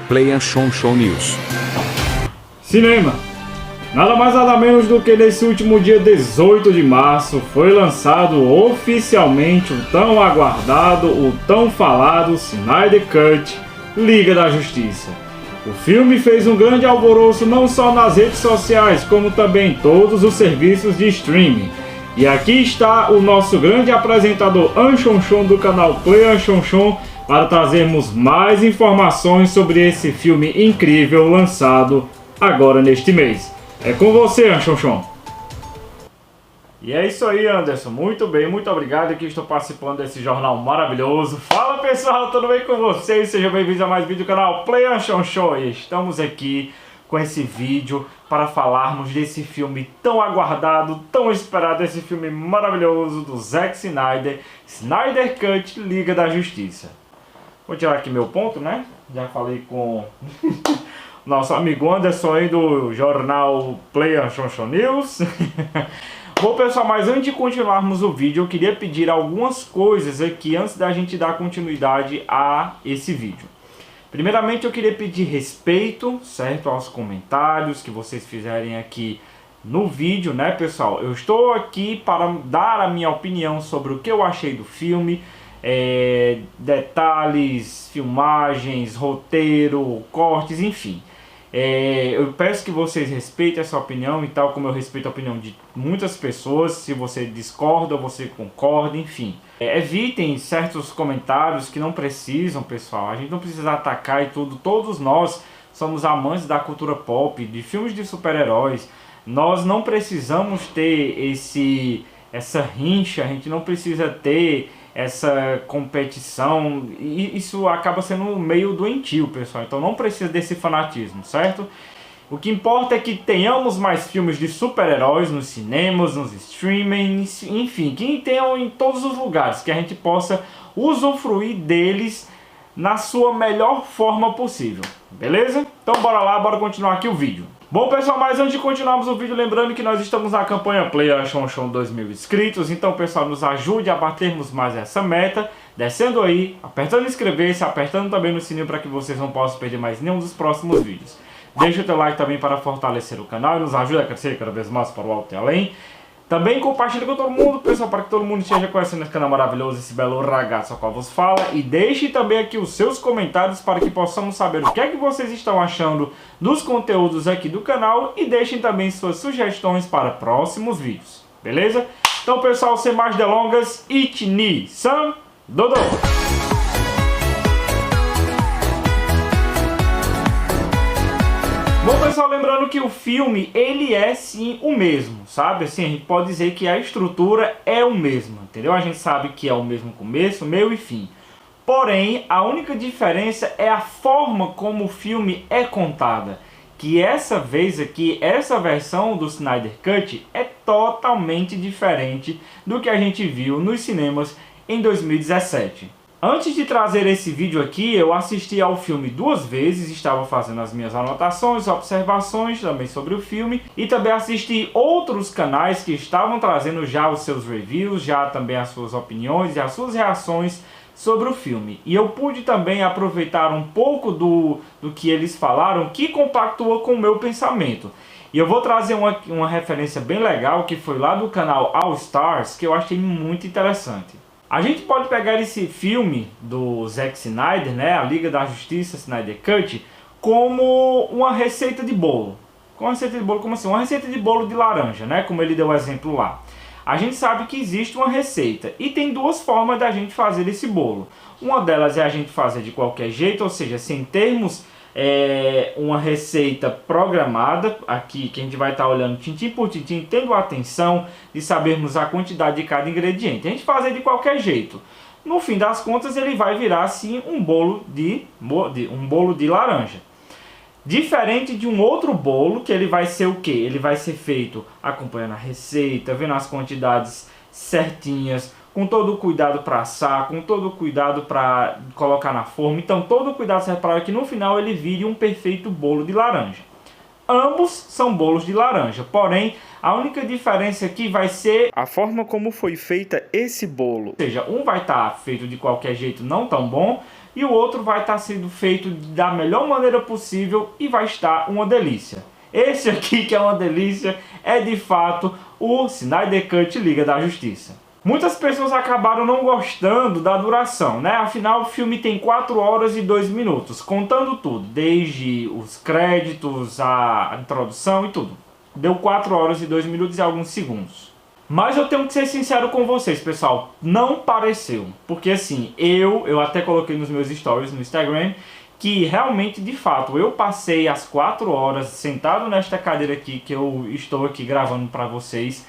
Play Show News. Cinema. Nada mais nada menos do que nesse último dia 18 de março foi lançado oficialmente o tão aguardado, o tão falado Snyder Cut, Liga da Justiça. O filme fez um grande alvoroço não só nas redes sociais, como também em todos os serviços de streaming. E aqui está o nosso grande apresentador Anchonchon do canal Play Anchonchon para trazermos mais informações sobre esse filme incrível lançado agora neste mês. É com você, Anchonchon. E é isso aí, Anderson. Muito bem, muito obrigado. Aqui estou participando desse jornal maravilhoso. Fala, pessoal, tudo bem com vocês? Sejam bem-vindos a mais vídeo do canal Play Anchonchon. E estamos aqui com esse vídeo para falarmos desse filme tão aguardado, tão esperado, esse filme maravilhoso do Zack Snyder, Snyder Cut, Liga da Justiça. Vou tirar aqui meu ponto, né? Já falei com nosso amigo Anderson aí do jornal Play Anchonchon News. Bom, pessoal, mas antes de continuarmos o vídeo, eu queria pedir algumas coisas aqui antes da gente dar continuidade a esse vídeo. Primeiramente, eu queria pedir respeito, certo, aos comentários que vocês fizerem aqui no vídeo, né, pessoal? Eu estou aqui para dar a minha opinião sobre o que eu achei do filme, detalhes, filmagens, roteiro, cortes, enfim. Eu peço que vocês respeitem essa opinião e tal como eu respeito a opinião de muitas pessoas. Se você discorda ou você concorda, enfim. Evitem certos comentários que não precisam, pessoal. A gente não precisa atacar e tudo. Todos nós somos amantes da cultura pop, de filmes de super-heróis. Nós não precisamos ter essa rincha, a gente não precisa ter essa competição, e isso acaba sendo meio doentio, pessoal. Então não precisa desse fanatismo, certo? O que importa é que tenhamos mais filmes de super-heróis nos cinemas, nos streamings, enfim, que tenham em todos os lugares, que a gente possa usufruir deles na sua melhor forma possível, beleza? Então bora lá, bora continuar aqui o vídeo. Bom, pessoal, mas antes de continuarmos o vídeo, lembrando que nós estamos na campanha Play Anchonchon 2.000 inscritos, então, pessoal, nos ajude a batermos mais essa meta, descendo aí, apertando inscrever-se, apertando também no sininho para que vocês não possam perder mais nenhum dos próximos vídeos. Deixa o teu like também para fortalecer o canal e nos ajuda a crescer cada vez mais para o alto e além. Também compartilhe com todo mundo, pessoal, para que todo mundo esteja conhecendo esse canal maravilhoso, esse belo ragazzo ao qual vos fala. E deixe também aqui os seus comentários para que possamos saber o que é que vocês estão achando dos conteúdos aqui do canal. E deixem também suas sugestões para próximos vídeos, beleza? Então, pessoal, sem mais delongas, Itni San Dodô! Bom, pessoal, lembrando que o filme, ele é sim o mesmo, sabe? Assim, a gente pode dizer que a estrutura é o mesmo, entendeu? A gente sabe que é o mesmo começo, meio e fim. Porém, a única diferença é a forma como o filme é contada. Que essa vez aqui, essa versão do Snyder Cut é totalmente diferente do que a gente viu nos cinemas em 2017. Antes de trazer esse vídeo aqui, eu assisti ao filme 2 vezes, estava fazendo as minhas anotações, observações também sobre o filme, e também assisti outros canais que estavam trazendo já os seus reviews, já também as suas opiniões e as suas reações sobre o filme. E eu pude também aproveitar um pouco do que eles falaram, que compactua com o meu pensamento. E eu vou trazer uma referência bem legal, que foi lá do canal All Stars, que eu achei muito interessante. A gente pode pegar esse filme do Zack Snyder, né, a Liga da Justiça, Snyder Cut, como uma receita de bolo. Como assim? Uma receita de bolo de laranja, né, como ele deu o exemplo lá. A gente sabe que existe uma receita e tem duas formas da gente fazer esse bolo. Uma delas é a gente fazer de qualquer jeito, ou seja, sem termos uma receita programada aqui, que a gente vai estar olhando tintim por tintim, tendo a atenção de sabermos a quantidade de cada ingrediente. A gente fazer de qualquer jeito. No fim das contas, ele vai virar assim um bolo de laranja. Diferente de um outro bolo, que ele vai ser o quê? Ele vai ser feito acompanhando a receita, vendo as quantidades certinhas, com todo o cuidado para assar, com todo o cuidado para colocar na forma. Então todo o cuidado serve para que no final ele vire um perfeito bolo de laranja. Ambos são bolos de laranja, porém a única diferença aqui vai ser a forma como foi feita esse bolo. Ou seja, um vai estar feito de qualquer jeito não tão bom, e o outro vai estar sendo feito da melhor maneira possível e vai estar uma delícia. Esse aqui, que é uma delícia, é de fato o Snyder Cut Liga da Justiça. Muitas pessoas acabaram não gostando da duração, né? Afinal, o filme tem 4 horas e 2 minutos, contando tudo, desde os créditos, a introdução e tudo. Deu 4 horas e 2 minutos e alguns segundos. Mas eu tenho que ser sincero com vocês, pessoal, não pareceu. Porque assim, eu até coloquei nos meus stories no Instagram, que realmente, de fato, eu passei as 4 horas sentado nesta cadeira aqui, que eu estou aqui gravando para vocês,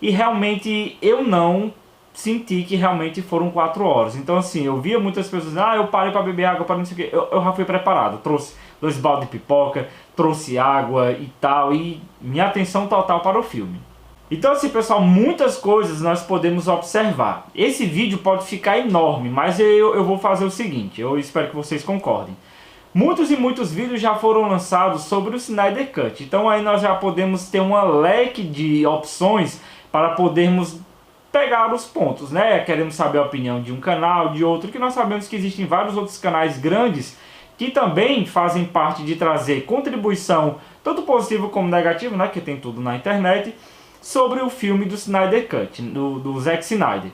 e realmente eu não senti que realmente foram 4 horas. Então assim, eu via muitas pessoas, eu parei para beber água, para não sei o que, eu já fui preparado, trouxe 2 baldes de pipoca, trouxe água e tal, e minha atenção total para o filme. Então assim, pessoal, muitas coisas nós podemos observar. Esse vídeo pode ficar enorme, mas eu vou fazer o seguinte, eu espero que vocês concordem. Muitos e muitos vídeos já foram lançados sobre o Snyder Cut, então aí nós já podemos ter uma leque de opções para podermos pegar os pontos, né? Queremos saber a opinião de um canal, de outro, que nós sabemos que existem vários outros canais grandes que também fazem parte de trazer contribuição, tanto positiva como negativa, né? Que tem tudo na internet, sobre o filme do Snyder Cut, do Zack Snyder.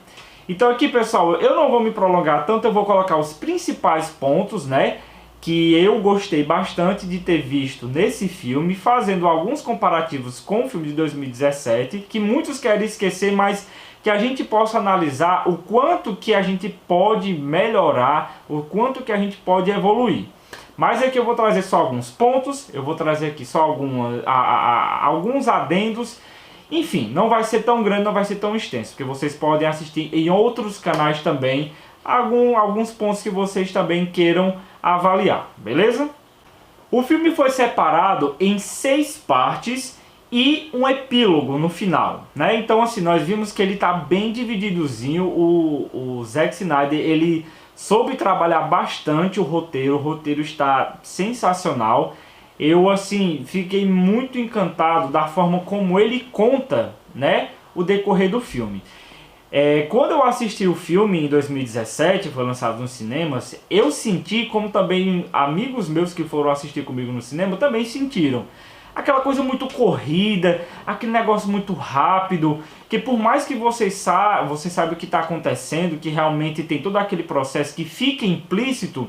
Então aqui, pessoal, eu não vou me prolongar tanto, eu vou colocar os principais pontos, né, que eu gostei bastante de ter visto nesse filme, fazendo alguns comparativos com o filme de 2017, que muitos querem esquecer, mas que a gente possa analisar o quanto que a gente pode melhorar, o quanto que a gente pode evoluir. Mas aqui eu vou trazer só alguns pontos, eu vou trazer aqui só alguns adendos. Enfim, não vai ser tão grande, não vai ser tão extenso, porque vocês podem assistir em outros canais também, alguns pontos que vocês também queiram avaliar, beleza? O filme foi separado em 6 partes e um epílogo no final, né? Então assim, nós vimos que ele tá bem divididozinho, o Zack Snyder, ele soube trabalhar bastante o roteiro está sensacional. Eu assim fiquei muito encantado da forma como ele conta, né, o decorrer do filme. Quando eu assisti o filme em 2017, foi lançado nos cinemas, eu senti, como também amigos meus que foram assistir comigo no cinema também sentiram, aquela coisa muito corrida, aquele negócio muito rápido, que por mais que você saiba o que está acontecendo, que realmente tem todo aquele processo que fica implícito,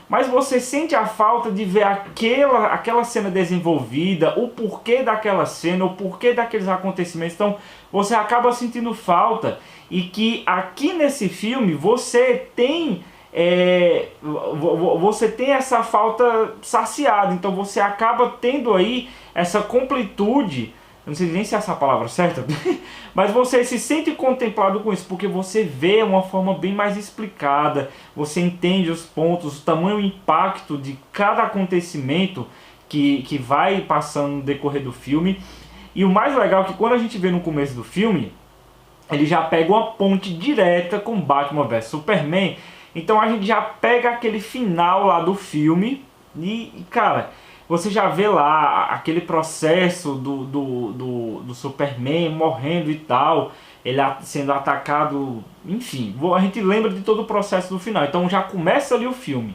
mas você sente a falta de ver aquela cena desenvolvida, o porquê daquela cena, o porquê daqueles acontecimentos. Então você acaba sentindo falta, e que aqui nesse filme você tem essa falta saciada. Então você acaba tendo aí essa completude, não sei nem se é essa a palavra certa, mas você se sente contemplado com isso, porque você vê uma forma bem mais explicada, você entende os pontos, o tamanho, o impacto de cada acontecimento que vai passando no decorrer do filme. E o mais legal é que quando a gente vê no começo do filme, ele já pega uma ponte direta com Batman vs Superman, então a gente já pega aquele final lá do filme e cara, você já vê lá aquele processo do Superman morrendo e tal, ele sendo atacado, enfim, a gente lembra de todo o processo do final, então já começa ali o filme.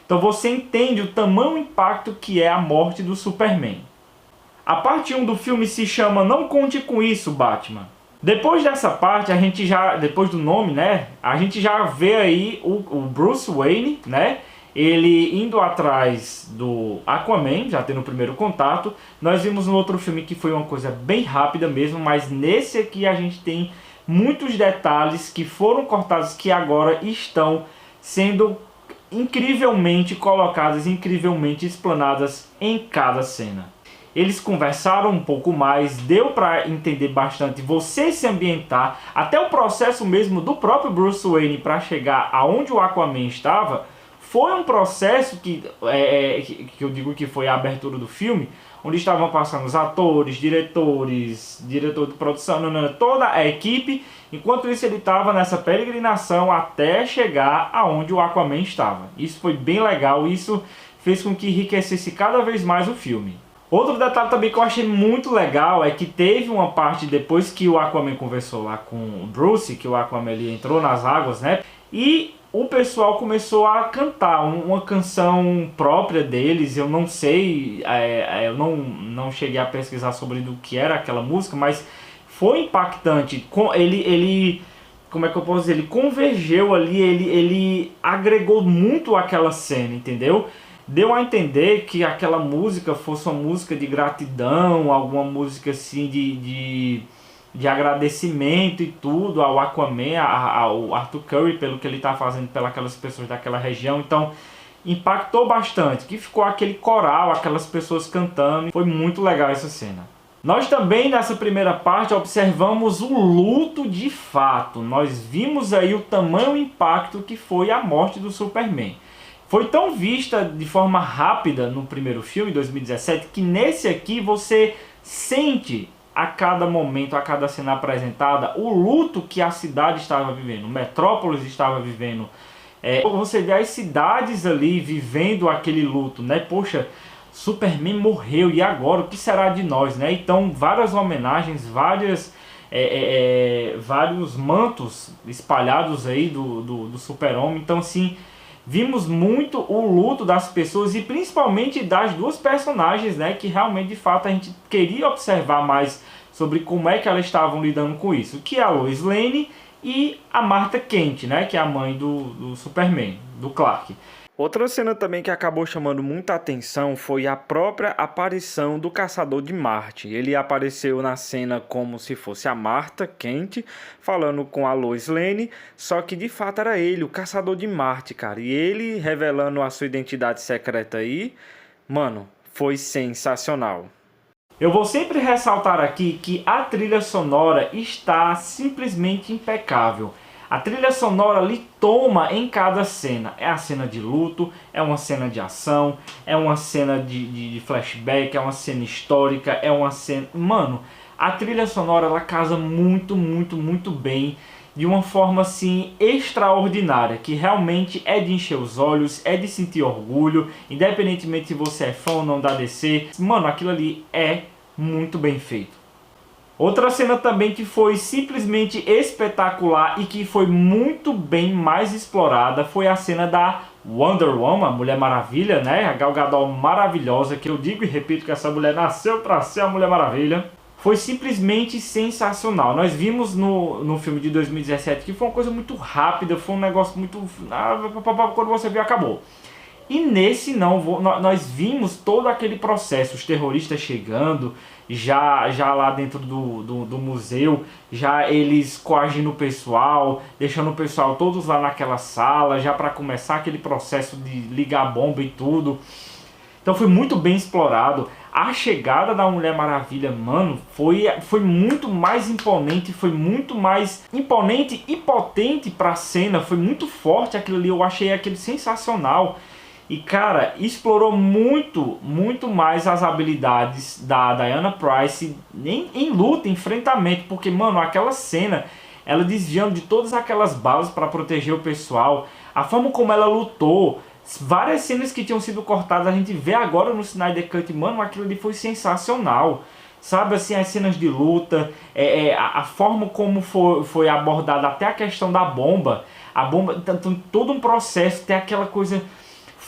Então você entende o tamanho, o impacto que é a morte do Superman. A parte 1 do filme se chama Não Conte Com Isso, Batman. Depois dessa parte, depois do nome, né, a gente já vê aí o Bruce Wayne, né, ele indo atrás do Aquaman, já tendo o primeiro contato. Nós vimos no outro filme que foi uma coisa bem rápida mesmo, mas nesse aqui a gente tem muitos detalhes que foram cortados, que agora estão sendo incrivelmente colocadas, incrivelmente explanadas em cada cena. Eles conversaram um pouco mais, deu para entender bastante, você se ambientar, até o processo mesmo do próprio Bruce Wayne para chegar aonde o Aquaman estava. Foi um processo que eu digo que foi a abertura do filme, onde estavam passando os atores, diretor de produção, toda a equipe. Enquanto isso ele estava nessa peregrinação até chegar aonde o Aquaman estava. Isso foi bem legal, isso fez com que enriquecesse cada vez mais o filme. Outro detalhe também que eu achei muito legal é que teve uma parte depois que o Aquaman conversou lá com o Bruce, que o Aquaman ele entrou nas águas, né? E o pessoal começou a cantar uma canção própria deles. Eu não sei, eu não cheguei a pesquisar sobre do que era aquela música, mas foi impactante. Ele como é que eu posso dizer? Ele convergeu ali, ele agregou muito àquela cena, entendeu? Deu a entender que aquela música fosse uma música de gratidão, alguma música assim de agradecimento e tudo ao Aquaman, ao Arthur Curry, pelo que ele está fazendo pelas pessoas daquela região. Então impactou bastante, que ficou aquele coral, aquelas pessoas cantando. Foi muito legal essa cena. Nós também nessa primeira parte observamos o luto de fato. Nós vimos aí o tamanho impacto que foi a morte do Superman. Foi tão vista de forma rápida no primeiro filme, 2017, que nesse aqui você sente a cada momento, a cada cena apresentada, o luto que a cidade estava vivendo, Metrópolis estava vivendo. Você vê as cidades ali vivendo aquele luto, né? Poxa, Superman morreu, e agora? O que será de nós, né? Então, várias homenagens, vários mantos espalhados aí do Super-Homem. Então, assim, vimos muito o luto das pessoas e principalmente das duas personagens, né? Que realmente, de fato, a gente queria observar mais sobre como é que elas estavam lidando com isso. Que é a Lois Lane e a Martha Kent, né? Que é a mãe do Superman, do Clark. Outra cena também que acabou chamando muita atenção foi a própria aparição do Caçador de Marte. Ele apareceu na cena como se fosse a Martha Kent falando com a Lois Lane, só que de fato era ele, o Caçador de Marte, cara. E ele revelando a sua identidade secreta aí, mano, foi sensacional. Eu vou sempre ressaltar aqui que a trilha sonora está simplesmente impecável. A trilha sonora lhe toma em cada cena. É a cena de luto, é uma cena de ação, é uma cena de flashback, é uma cena histórica, é uma cena... Mano, a trilha sonora ela casa muito, muito, muito bem, de uma forma assim extraordinária, que realmente é de encher os olhos, é de sentir orgulho, independentemente se você é fã ou não da DC. Mano, aquilo ali é muito bem feito. Outra cena também que foi simplesmente espetacular e que foi muito bem mais explorada foi a cena da Wonder Woman, Mulher Maravilha, né? A Gal Gadot maravilhosa, que eu digo e repito que essa mulher nasceu para ser a Mulher Maravilha. Foi simplesmente sensacional. Nós vimos no filme de 2017 que foi uma coisa muito rápida, foi um negócio muito... Quando você viu, acabou. E nesse não, nós vimos todo aquele processo, os terroristas chegando, já lá dentro do museu, já eles coagindo o pessoal, deixando o pessoal todos lá naquela sala, já para começar aquele processo de ligar a bomba e tudo. Então foi muito bem explorado. A chegada da Mulher Maravilha, mano, foi muito mais imponente, foi muito mais imponente e potente pra cena, foi muito forte aquilo ali, eu achei aquele sensacional. E cara, explorou muito, muito mais as habilidades da Diana Pryce em luta, em enfrentamento. Porque, mano, aquela cena, ela desviando de todas aquelas balas para proteger o pessoal. A forma como ela lutou, várias cenas que tinham sido cortadas, a gente vê agora no Snyder Cut. Mano, aquilo ali foi sensacional. Sabe, assim, as cenas de luta, a forma como foi abordada até a questão da bomba. A bomba, todo um processo, tem aquela coisa...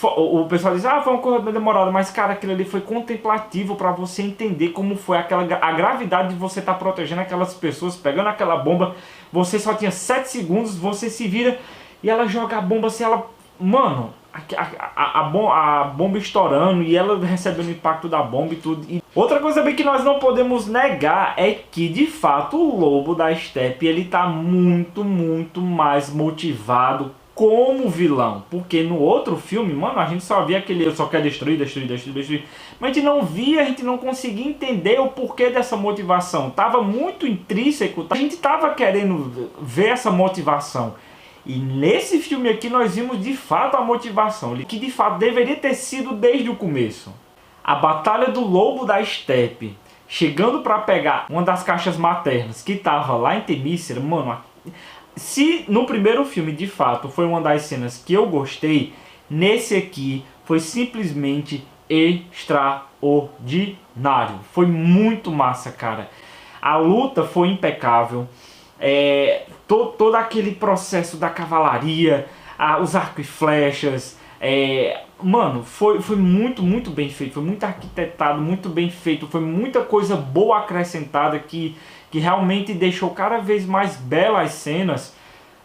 O pessoal diz, foi uma coisa demorada, mas cara, aquilo ali foi contemplativo para você entender como foi a gravidade de você estar protegendo aquelas pessoas, pegando aquela bomba. Você só tinha 7 segundos, você se vira e ela joga a bomba assim, ela... Mano, a bomba estourando e ela recebendo o impacto da bomba e tudo. E outra coisa bem que nós não podemos negar é que, de fato, o Lobo da Steppe, ele tá muito, muito mais motivado como vilão, porque no outro filme, mano, a gente só via aquele eu só quero destruir, destruir, destruir, destruir, mas a gente não via, a gente não conseguia entender o porquê dessa motivação, tava muito intrínseco, a gente tava querendo ver essa motivação, e nesse filme aqui nós vimos de fato a motivação, que de fato deveria ter sido desde o começo. A batalha do Lobo da Steppe, chegando para pegar uma das caixas maternas que tava lá em Temícera, mano, se no primeiro filme, de fato, foi uma das cenas que eu gostei, nesse aqui foi simplesmente extraordinário. Foi muito massa, cara. A luta foi impecável. Todo aquele processo da cavalaria, os arcos e flechas. Mano, foi muito bem feito, foi muito arquitetado, muito bem feito, foi muita coisa boa acrescentada que realmente deixou cada vez mais belas as cenas.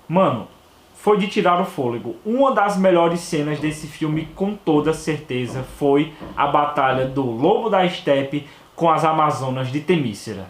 Mano, foi de tirar o fôlego. Uma das melhores cenas desse filme, com toda certeza, foi a batalha do Lobo da Estepe com as Amazonas de Temícera.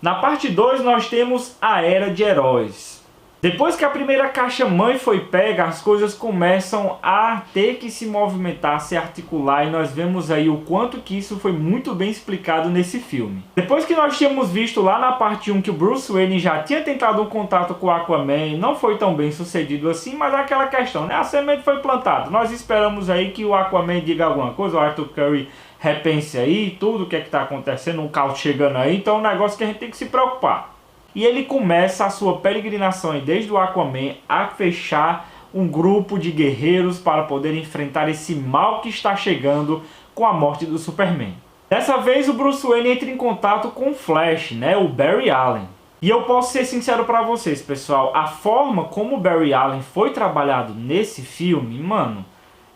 Na parte 2 nós temos a Era de Heróis. Depois que a primeira caixa mãe foi pega, as coisas começam a ter que se movimentar, se articular, e nós vemos aí o quanto que isso foi muito bem explicado nesse filme. Depois que nós tínhamos visto lá na parte 1 que o Bruce Wayne já tinha tentado um contato com o Aquaman, não foi tão bem sucedido assim, mas é aquela questão, né? A semente foi plantada. Nós esperamos aí que o Aquaman diga alguma coisa, o Arthur Curry repense aí tudo o que é que está acontecendo, um caos chegando aí, então é um negócio que a gente tem que se preocupar. E ele começa a sua peregrinação aí, desde o Aquaman, a fechar um grupo de guerreiros para poder enfrentar esse mal que está chegando com a morte do Superman. Dessa vez o Bruce Wayne entra em contato com o Flash, né, o Barry Allen. E eu posso ser sincero para vocês, pessoal, a forma como o Barry Allen foi trabalhado nesse filme, mano,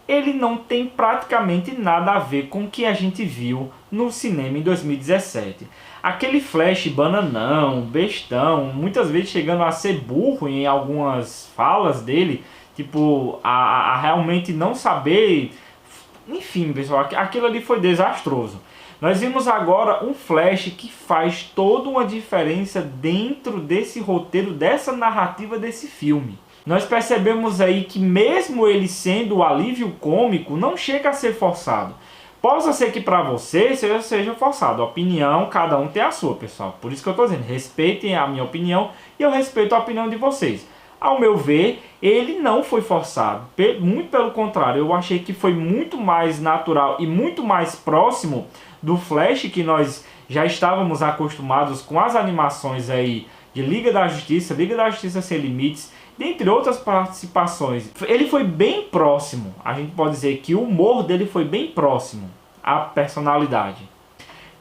ele não tem praticamente nada a ver com o que a gente viu no cinema em 2017. Aquele Flash bananão, bestão, muitas vezes chegando a ser burro em algumas falas dele, tipo, a realmente não saber. Enfim, pessoal, aquilo ali foi desastroso. Nós vimos agora um Flash que faz toda uma diferença dentro desse roteiro, dessa narrativa desse filme. Nós percebemos aí que mesmo ele sendo o alívio cômico, não chega a ser forçado. Possa ser que para você seja forçado. A opinião, cada um tem a sua, pessoal. Por isso que eu estou dizendo, respeitem a minha opinião e eu respeito a opinião de vocês. Ao meu ver, ele não foi forçado. Muito pelo contrário, eu achei que foi muito mais natural e muito mais próximo do Flash que nós já estávamos acostumados com as animações aí de Liga da Justiça Sem Limites, dentre outras participações. Ele foi bem próximo, a gente pode dizer que o humor dele foi bem próximo à personalidade.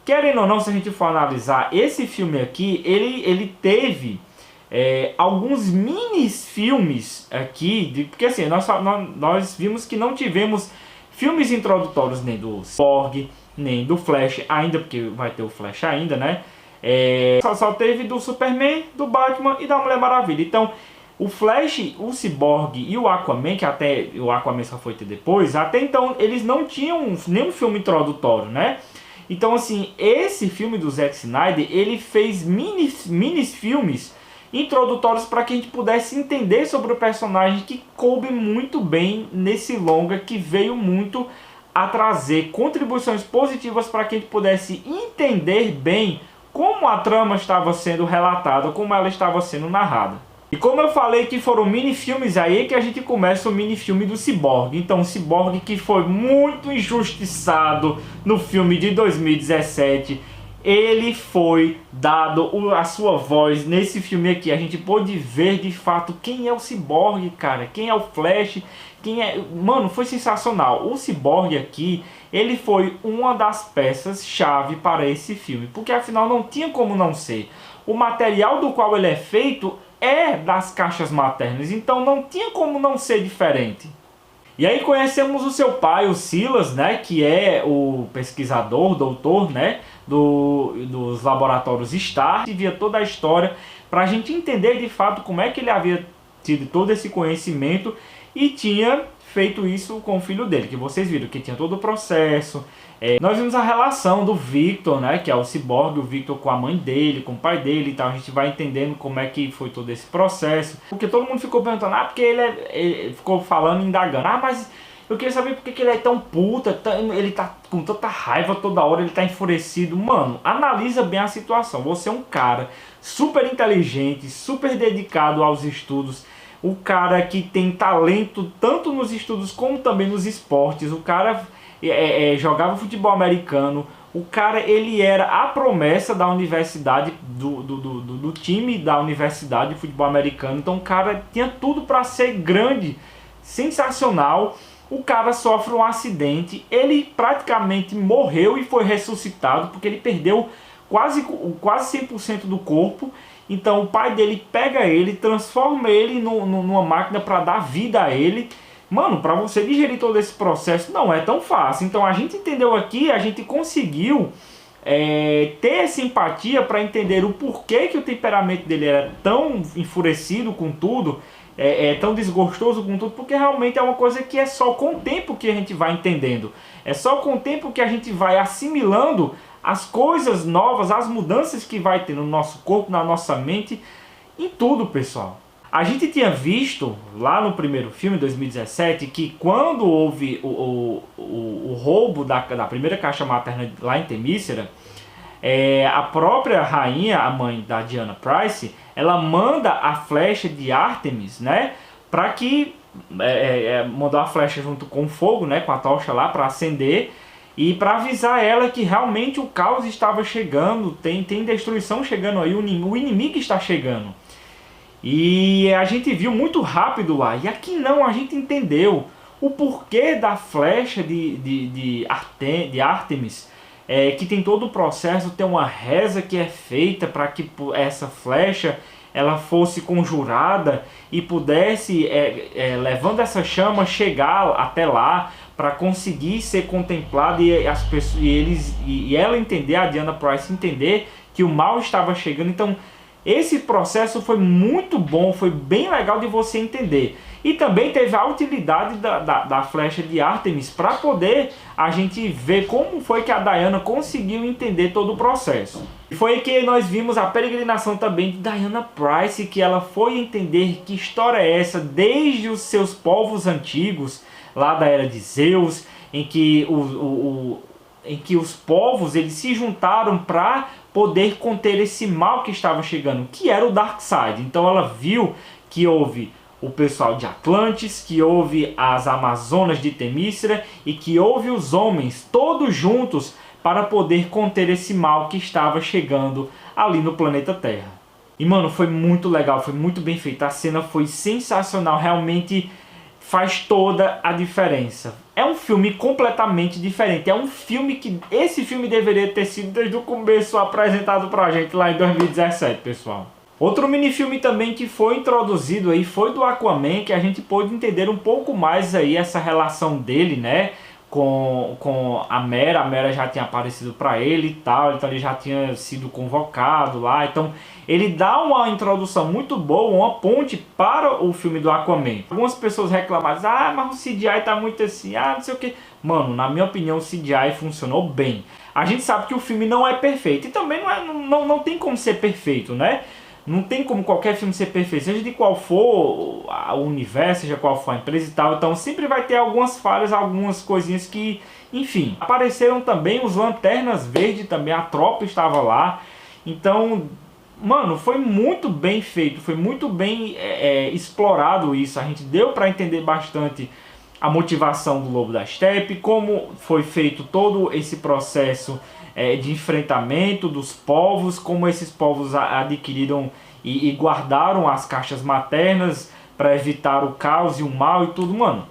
Querendo ou não, se a gente for analisar, esse filme aqui, ele teve alguns mini-filmes aqui, porque assim, nós vimos que não tivemos filmes introdutórios nem do Cyborg, nem do Flash ainda, porque vai ter o Flash ainda, né? Só teve do Superman, do Batman e da Mulher Maravilha. Então, o Flash, o Cyborg e o Aquaman, que até o Aquaman só foi ter depois, até então eles não tinham nenhum filme introdutório, né? Então assim, esse filme do Zack Snyder, ele fez mini filmes introdutórios para que a gente pudesse entender sobre o personagem, que coube muito bem nesse longa, que veio muito a trazer contribuições positivas para que a gente pudesse entender bem como a trama estava sendo relatada, como ela estava sendo narrada. E como eu falei que foram mini-filmes, aí que a gente começa o mini-filme do Cyborg. Então o Cyborg, que foi muito injustiçado no filme de 2017, ele foi dado a sua voz nesse filme aqui. A gente pôde ver de fato quem é o Cyborg, cara, quem é o Flash, quem é... Mano, foi sensacional. O Cyborg aqui, ele foi uma das peças-chave para esse filme, porque afinal não tinha como não ser. O material do qual ele é feito é das caixas maternas, então não tinha como não ser diferente. E aí conhecemos o seu pai, o Silas, né, que é o pesquisador, doutor, né, dos laboratórios Stark, e via toda a história para a gente entender de fato como é que ele havia tido todo esse conhecimento e tinha feito isso com o filho dele, que vocês viram que tinha todo o processo. Nós vimos a relação do Victor, né, que é o Cyborg, o Victor com a mãe dele, com o pai dele e tal. A gente vai entendendo como é que foi todo esse processo. Porque todo mundo ficou perguntando, porque ele ficou falando, indagando. Mas eu queria saber por que ele é tão puta, ele tá com tanta raiva toda hora, ele tá enfurecido. Mano, analisa bem a situação. Você é um cara super inteligente, super dedicado aos estudos. O cara que tem talento tanto nos estudos como também nos esportes. O cara... jogava futebol americano, o cara ele era a promessa da universidade, do time da universidade de futebol americano, então o cara tinha tudo para ser grande, sensacional. O cara sofre um acidente, ele praticamente morreu e foi ressuscitado, porque ele perdeu quase 100% do corpo, Então o pai dele pega ele, transforma ele numa máquina para dar vida a ele. Mano, para você digerir todo esse processo não é tão fácil. Então a gente entendeu aqui, a gente conseguiu ter essa empatia para entender o porquê que o temperamento dele era tão enfurecido com tudo, tão desgostoso com tudo, porque realmente é uma coisa que é só com o tempo que a gente vai entendendo. É só com o tempo que a gente vai assimilando as coisas novas, as mudanças que vai ter no nosso corpo, na nossa mente, em tudo, pessoal. A gente tinha visto lá no primeiro filme, 2017, que quando houve o roubo da primeira caixa materna lá em Temícera, a própria rainha, a mãe da Diana Pryce, ela manda a flecha de Ártemis, né, para que mandou a flecha junto com o fogo, né, com a tocha lá para acender e para avisar ela que realmente o caos estava chegando, tem destruição chegando aí, o inimigo está chegando. E a gente viu muito rápido lá. E aqui não, a gente entendeu o porquê da flecha de Ártemis. Que tem todo o processo, tem uma reza que é feita para que essa flecha ela fosse conjurada e pudesse, levando essa chama, chegar até lá para conseguir ser contemplada e ela entender, a Diana Pryce entender que o mal estava chegando. Então esse processo foi muito bom, foi bem legal de você entender. E também teve a utilidade da flecha de Ártemis para poder a gente ver como foi que a Diana conseguiu entender todo o processo. E foi que nós vimos a peregrinação também de Diana Pryce, que ela foi entender que história é essa desde os seus povos antigos, lá da era de Zeus, em que os povos eles se juntaram para poder conter esse mal que estava chegando, que era o Darkseid. Então ela viu que houve o pessoal de Atlantis, que houve as Amazonas de Temícera e que houve os homens todos juntos para poder conter esse mal que estava chegando ali no planeta Terra. E mano, foi muito legal, foi muito bem feita, a cena foi sensacional, realmente faz toda a diferença. É um filme completamente diferente. É um filme que esse filme deveria ter sido desde o começo apresentado pra gente lá em 2017, pessoal. Outro minifilme também que foi introduzido aí foi do Aquaman, que a gente pôde entender um pouco mais aí essa relação dele, né, com a Mera. A Mera já tinha aparecido para ele e tal, então ele já tinha sido convocado lá. Então ele dá uma introdução muito boa, uma ponte para o filme do Aquaman. Algumas pessoas reclamaram, mas o CGI tá muito assim, não sei o que. Mano, na minha opinião o CGI funcionou bem. A gente sabe que o filme não é perfeito e também não tem como ser perfeito, né? Não tem como qualquer filme ser perfeito, seja de qual for o universo, seja qual for a empresa e tal. Então sempre vai ter algumas falhas, algumas coisinhas que, enfim. Apareceram também os Lanternas Verdes, também a tropa estava lá. Então, mano, foi muito bem feito, foi muito bem explorado isso. A gente deu para entender bastante a motivação do Lobo da Steppe, como foi feito todo esse processo de enfrentamento dos povos, como esses povos adquiriram e guardaram as caixas maternas para evitar o caos e o mal e tudo, mano.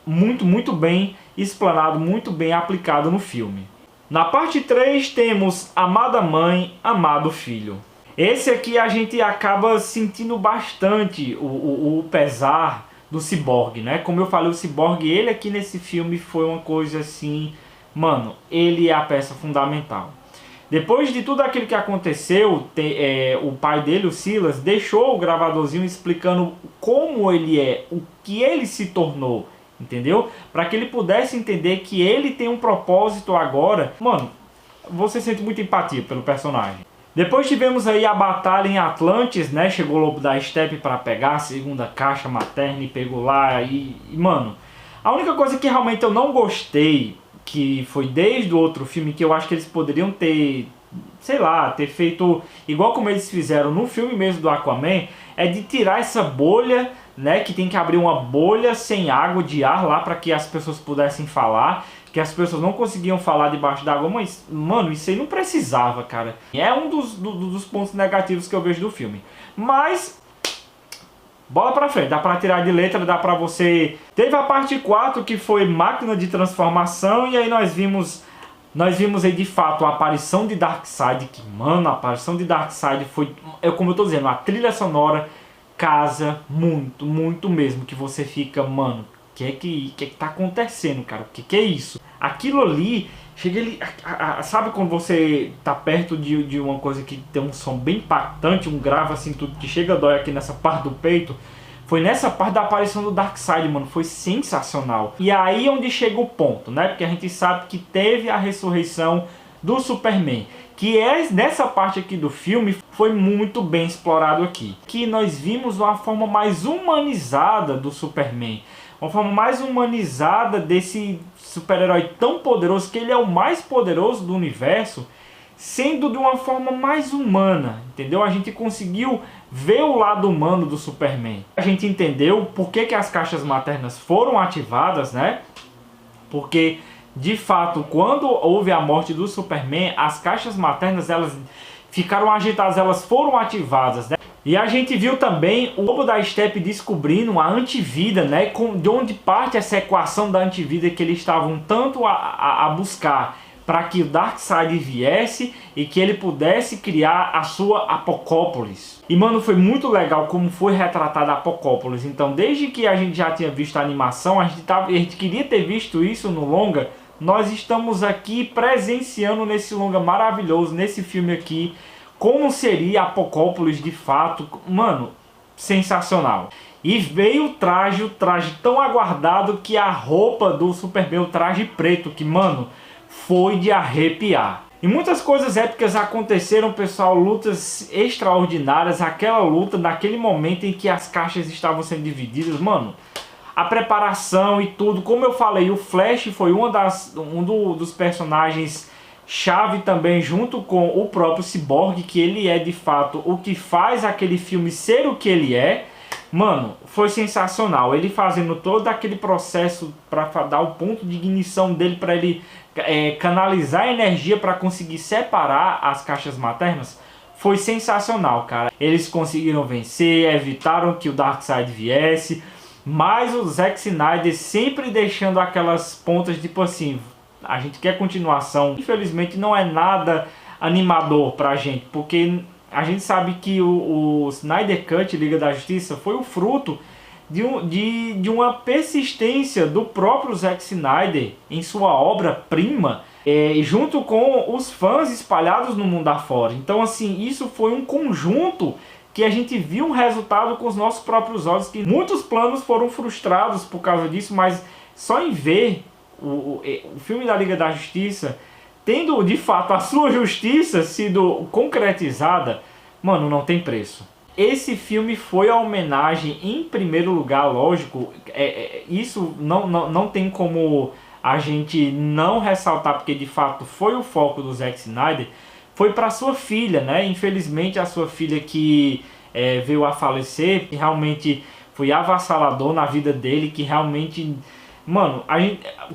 Muito bem explanado, muito bem aplicado no filme. Na parte 3 temos Amada Mãe, Amado Filho. Esse aqui a gente acaba sentindo bastante o pesar do Cyborg, né? Como eu falei, o Cyborg, ele aqui nesse filme foi uma coisa assim... Mano, ele é a peça fundamental. Depois de tudo aquilo que aconteceu, o pai dele, o Silas, deixou o gravadorzinho explicando como ele é, o que ele se tornou, entendeu? Para que ele pudesse entender que ele tem um propósito agora. Mano, você sente muita empatia pelo personagem. Depois tivemos aí a batalha em Atlantis, né? Chegou o Lobo da Steppe para pegar a segunda caixa materna e pegou lá. Mano, a única coisa que realmente eu não gostei, que foi desde o outro filme, que eu acho que eles poderiam ter, sei lá, ter feito igual como eles fizeram no filme mesmo do Aquaman, é de tirar essa bolha, né, que tem que abrir uma bolha sem água, de ar lá, para que as pessoas pudessem falar, que as pessoas não conseguiam falar debaixo d'água. Mas, mano, isso aí não precisava, cara. É um dos pontos negativos que eu vejo do filme. Mas... bola pra frente, dá pra tirar de letra, dá pra você... Teve a parte 4, que foi Máquina de Transformação, e aí nós vimos Nós vimos aí de fato a aparição de Darkseid, que, mano, a aparição de Darkseid foi, como eu tô dizendo, a trilha sonora casa muito, muito mesmo, que você fica, mano, o que tá acontecendo, cara? O que é isso? Aquilo ali, chega ali, sabe quando você tá perto de uma coisa que tem um som bem impactante, um grave assim, tudo que chega a dói aqui nessa parte do peito? Foi nessa parte da aparição do Darkseid, mano, foi sensacional. E aí é onde chega o ponto, né? Porque a gente sabe que teve a ressurreição do Superman, que é nessa parte aqui do filme, foi muito bem explorado aqui. Que nós vimos uma forma mais humanizada do Superman, uma forma mais humanizada desse super-herói tão poderoso, que ele é o mais poderoso do universo, sendo de uma forma mais humana, entendeu? A gente conseguiu ver o lado humano do Superman. A gente entendeu por que as caixas maternas foram ativadas, né? Porque, de fato, quando houve a morte do Superman, as caixas maternas, elas ficaram agitadas, elas foram ativadas, né? E a gente viu também o Lobo da Steppe descobrindo a antivida, né? De onde parte essa equação da antivida que eles estavam tanto a buscar, para que o Darkseid viesse e que ele pudesse criar a sua Apocópolis. E, mano, foi muito legal como foi retratada a Apocópolis. Então, desde que a gente já tinha visto a animação, a gente queria ter visto isso no longa, nós estamos aqui presenciando nesse longa maravilhoso, nesse filme aqui, como seria a Apocópolis de fato. Mano, sensacional. E veio o traje tão aguardado, que a roupa do Superman, o traje preto, que, mano, foi de arrepiar. E muitas coisas épicas aconteceram, pessoal, lutas extraordinárias, aquela luta naquele momento em que as caixas estavam sendo divididas, mano, a preparação e tudo, como eu falei, o Flash foi dos personagens chave também, junto com o próprio Cyborg, que ele é de fato o que faz aquele filme ser o que ele é. Mano, foi sensacional, ele fazendo todo aquele processo para dar o ponto de ignição dele, para ele canalizar a energia para conseguir separar as caixas maternas. Foi sensacional, cara. Eles conseguiram vencer, evitaram que o Darkseid viesse, mas o Zack Snyder sempre deixando aquelas pontas, tipo assim, a gente quer continuação. Infelizmente não é nada animador pra gente, porque a gente sabe que o Snyder Cut, Liga da Justiça, foi o fruto de uma persistência do próprio Zack Snyder em sua obra-prima, junto com os fãs espalhados no mundo afora. Então, assim, isso foi um conjunto que a gente viu um resultado com os nossos próprios olhos, que muitos planos foram frustrados por causa disso, mas só em ver o filme da Liga da Justiça tendo de fato a sua justiça sido concretizada, mano, não tem preço. Esse filme foi a homenagem, em primeiro lugar, lógico, isso não tem como a gente não ressaltar, porque de fato foi o foco do Zack Snyder, foi para sua filha, né? Infelizmente a sua filha que veio a falecer, que realmente foi avassalador na vida dele, que realmente... Mano,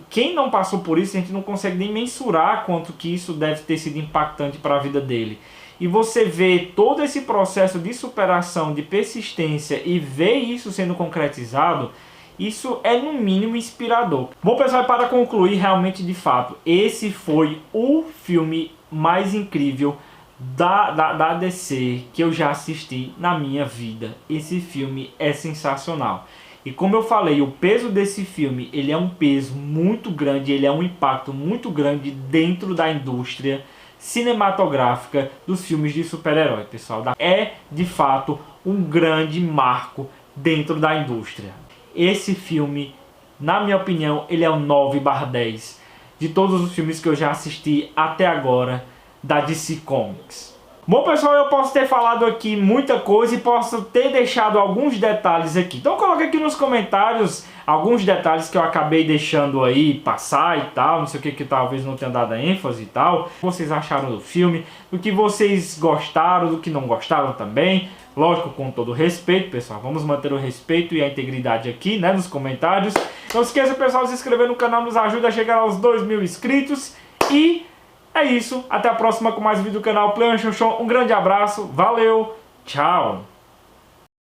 quem não passou por isso, a gente não consegue nem mensurar quanto que isso deve ter sido impactante para a vida dele. E você vê todo esse processo de superação, de persistência, e ver isso sendo concretizado, isso é no mínimo inspirador. Bom, pessoal, para concluir, realmente, de fato, esse foi o filme mais incrível da DC que eu já assisti na minha vida. Esse filme é sensacional. E como eu falei, o peso desse filme, ele é um peso muito grande, ele é um impacto muito grande dentro da indústria cinematográfica dos filmes de super-herói, pessoal. É, de fato, um grande marco dentro da indústria. Esse filme, na minha opinião, ele é o 9/10 de todos os filmes que eu já assisti até agora da DC Comics. Bom, pessoal, eu posso ter falado aqui muita coisa e posso ter deixado alguns detalhes aqui. Então coloque aqui nos comentários alguns detalhes que eu acabei deixando aí passar e tal, não sei o que talvez não tenha dado ênfase e tal. O que vocês acharam do filme, do que vocês gostaram, do que não gostaram também. Lógico, com todo respeito, pessoal. Vamos manter o respeito e a integridade aqui, né, nos comentários. Não esqueça, pessoal, de se inscrever no canal, nos ajuda a chegar aos 2.000 inscritos. E é isso, até a próxima com mais um vídeo do canal Play Show. Um grande abraço, valeu, tchau!